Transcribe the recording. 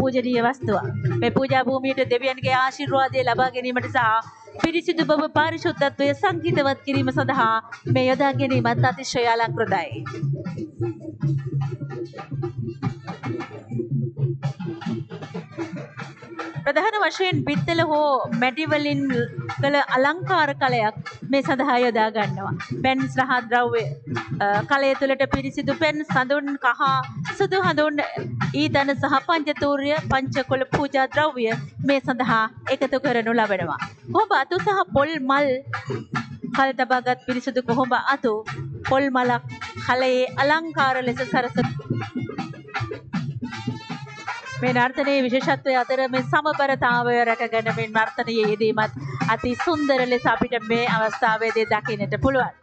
පූජනීය වස්තුවක්. මේ පූජා භූමියට දෙවියන්ගේ ආශිර්වාදය ලබා ගැනීමට සහ පිරිසිදු බව පාරිශුද්ධත්වය සංකීර්ණවත් කිරීම සඳහා මේ යොදා ගැනීමත් අතිශය අලංකృతයි. ප්‍රධාන වශයෙන් පිත්තල හෝ මැටි වලින් කළ අලංකාර කලයක් මේ සඳහා යොදා ගන්නවා. පෙන් සහ ද්‍රව්‍ය කලය තුළට පිරිසිදු පෙන් සඳුන් කහ සුදු හඳුන් ඊදන සහ පංචතූර්ය පංචකොළ පූජා ද්‍රව්‍ය මේ සඳහා එකතු කරනු ලබනවා. කොහොඹ අතු සහ පොල් මල් කල් තබාගත් පිරිසිදු කොහොඹ අතු පොල් මලක් කලයේ අලංකාර ලෙස සරස මේ නර්තනයේ විශේෂත්වය අතර මේ සමබරතාවය රැකගෙන මේ නර්තනයේ යෙදීමත් අති සුන්දර ලෙස අපිට මේ අවස්ථාවේදී දකින්නට පුළුවන්.